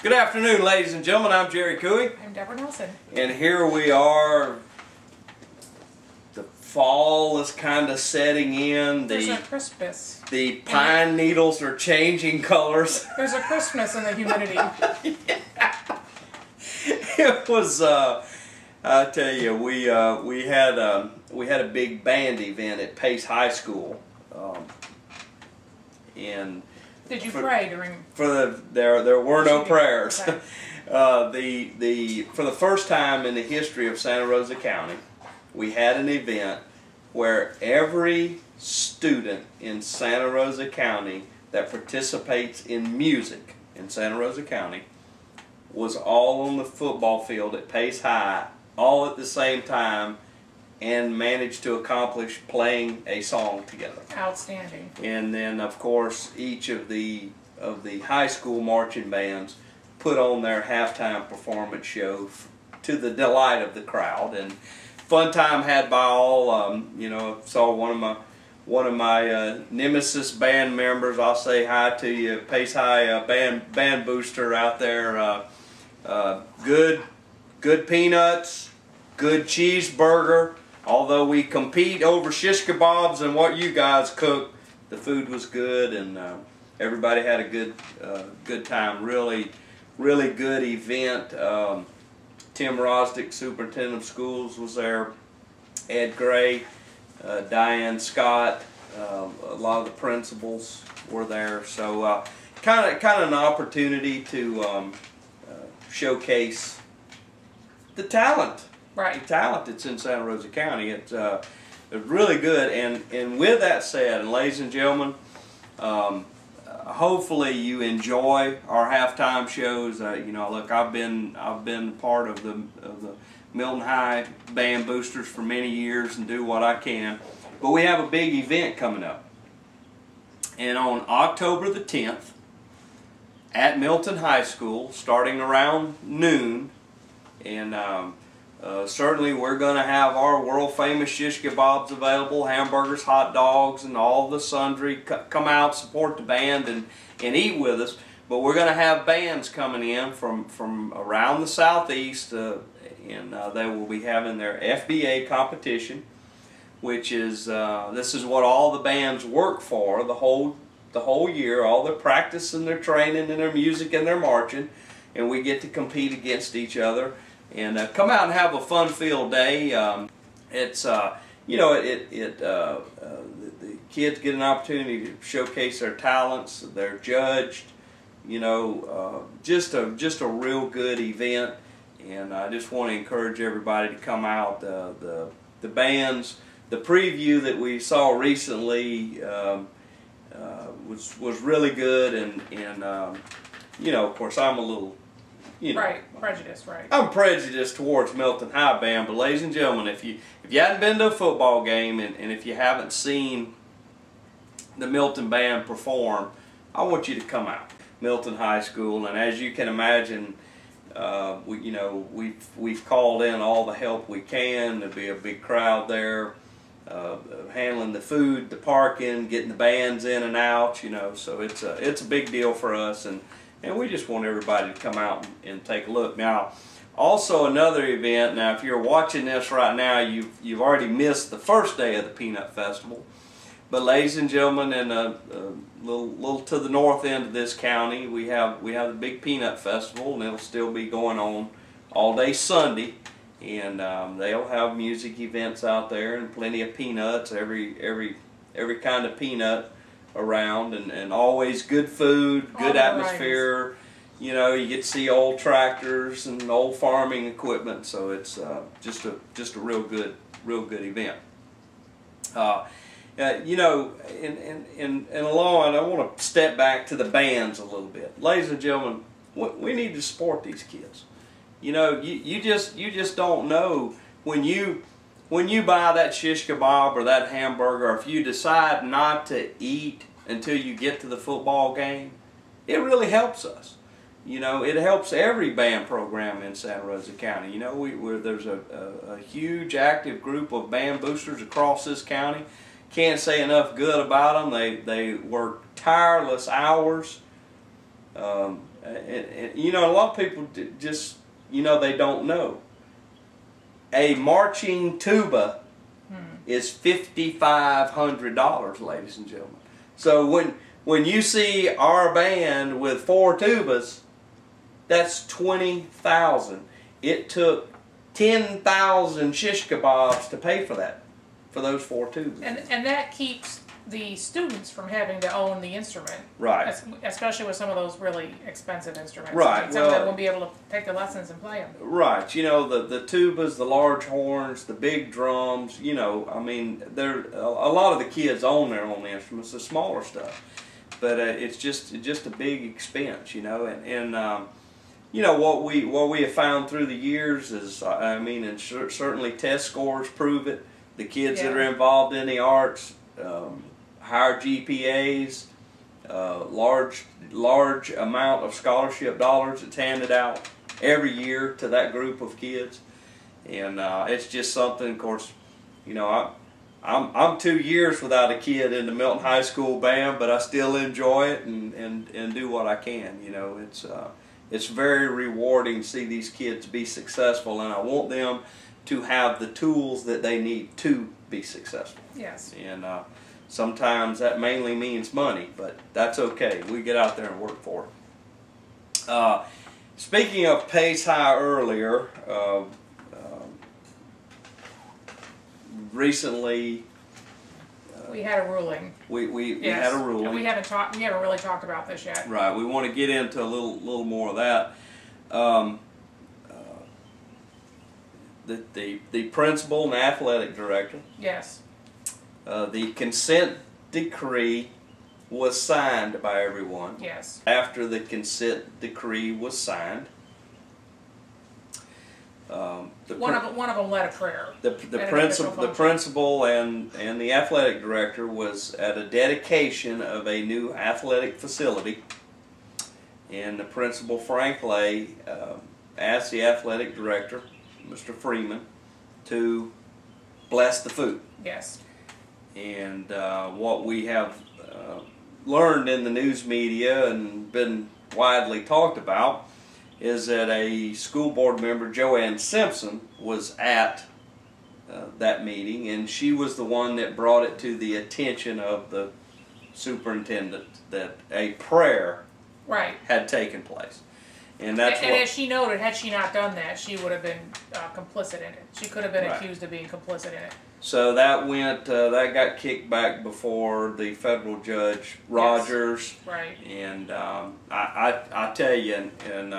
Good afternoon, ladies and gentlemen. I'm Jerry Cooey. I'm Deborah Nelson. And here we are. The fall is kind of setting in. There's a Christmas. The pine needles are changing colors. There's a Christmas in the humidity. It was. I tell you, we had a big band event at Pace High School, and. Did you pray during? There were no prayers. Okay. For the first time in the history of Santa Rosa County, we had an event where every student in Santa Rosa County that participates in music in Santa Rosa County was all on the football field at Pace High, all at the same time, and managed to accomplish playing a song together. Outstanding. And then, of course, each of the high school marching bands put on their halftime performance show to the delight of the crowd. And fun time had by all. You know, saw one of my nemesis band members. I'll say hi to you, Pace High band booster out there. Good peanuts, good cheeseburger. Although we compete over shish kebabs and what you guys cook, the food was good, and everybody had a good time. Really good event. Tim Rosdick, superintendent of schools, was there. Ed Gray, Diane Scott, a lot of the principals were there. So kind of an opportunity to showcase the talent. Right. The talent that's in Santa Rosa County. It's really good. And with that said, and ladies and gentlemen, hopefully you enjoy our halftime shows. You know, look, I've been part of the Milton High Band Boosters for many years and do what I can. But we have a big event coming up. And on October the 10th at Milton High School, starting around noon, and certainly we're going to have our world famous shish kebabs available, hamburgers, hot dogs, and all the sundry. Come out, support the band, and eat with us. But we're going to have bands coming in from around the southeast, and they will be having their FBA competition, which is this is what all the bands work for the whole year, all their practice and their training and their music and their marching, and we get to compete against each other. And come out and have a fun-filled day. It's you know, the kids get an opportunity to showcase their talents. They're judged. You know, just a real good event. And I just want to encourage everybody to come out. The bands, the preview that we saw recently was really good. And you know, of course, I'm a little. You know, right, prejudice, right. I'm prejudiced towards Milton High Band, but ladies and gentlemen, if you hadn't been to a football game and if you haven't seen the Milton Band perform, I want you to come out. Milton High School, and as you can imagine, we've called in all the help we can. There'll be a big crowd there, handling the food, the parking, getting the bands in and out. You know, so it's a big deal for us, and we just want everybody to come out and take a look. Now, also another event. Now, if you're watching this right now, you've already missed the first day of the Peanut Festival. But ladies and gentlemen, in a little to the north end of this county, we have the big Peanut Festival, and it'll still be going on all day Sunday. And they'll have music events out there and plenty of peanuts, every kind of peanut around, and always good food, good atmosphere. You know, you get to see old tractors and old farming equipment, so it's just a real good event. You know, and along, I want to step back to the bands a little bit. Ladies and gentlemen, we need to support these kids. You know, you just don't know when you buy that shish kebab or that hamburger, or if you decide not to eat until you get to the football game, it really helps us. You know, it helps every band program in Santa Rosa County. You know, there's a huge active group of band boosters across this county. Can't say enough good about them. They work tireless hours. and you know, a lot of people just, you know, they don't know. A marching tuba is $5,500, ladies and gentlemen. So when you see our band with 4 tubas, that's $20,000. It took 10,000 shish kebabs to pay for that, for those 4 tubas. And that keeps the students from having to own the instrument. Right. Especially with some of those really expensive instruments. Right. Some of them won't be able to take the lessons and play them. Right. You know, the tubas, the large horns, the big drums, you know, I mean, a lot of the kids own their own instruments, the smaller stuff. But it's just a big expense, you know, and you know, what we have found through the years is, I mean, and certainly test scores prove it. The kids that are involved in the arts, higher GPAs, large amount of scholarship dollars that's handed out every year to that group of kids, and it's just something. Of course, you know, I'm 2 years without a kid in the Milton High School band, but I still enjoy it and do what I can. You know, it's very rewarding to see these kids be successful, and I want them to have the tools that they need to be successful. Yes. And sometimes that mainly means money, but that's okay. We get out there and work for it. Speaking of Pace High earlier, recently we had a ruling. We had a ruling. And we haven't really talked about this yet. Right. We want to get into a little more of that. The principal and athletic director. Yes. The consent decree was signed by everyone. Yes. After the consent decree was signed, one of them led a prayer. The principal and the athletic director was at a dedication of a new athletic facility, and the principal, Frank Lay, asked the athletic director, Mr. Freeman, to bless the food. Yes. And what we have learned in the news media and been widely talked about is that a school board member, Joanne Simpson, was at that meeting, and she was the one that brought it to the attention of the superintendent that a prayer had taken place. And that's as she noted, had she not done that, she would have been complicit in it. She could have been accused of being complicit in it. So that that got kicked back before the federal judge, Rogers. Yes. Right. And I tell you, and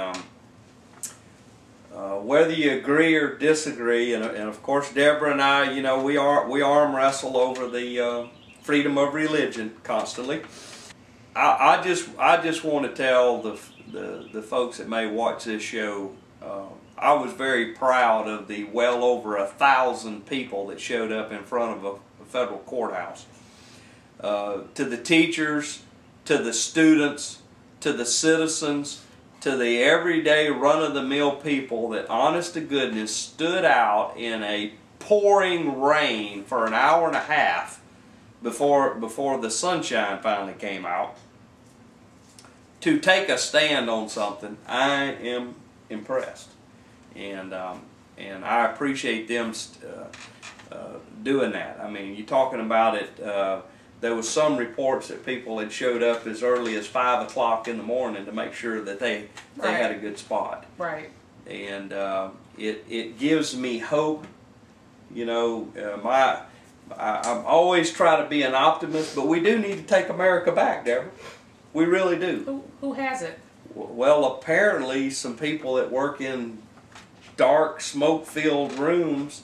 whether you agree or disagree, and of course Deborah and I, you know, we arm wrestle over the freedom of religion constantly. I just want to tell the folks that may watch this show, I was very proud of the well over 1,000 people that showed up in front of a federal courthouse. To the teachers, to the students, to the citizens, to the everyday run-of-the-mill people that, honest to goodness, stood out in a pouring rain for an hour and a half before the sunshine finally came out to take a stand on something. I am impressed, and I appreciate them doing that. I mean, you're talking about it. There was some reports that people had showed up as early as 5 o'clock in the morning to make sure that they had a good spot. Right. And it gives me hope. You know, I'm always trying to be an optimist, but we do need to take America back, Deborah. We really do. Who has it? Well, apparently some people that work in dark, smoke-filled rooms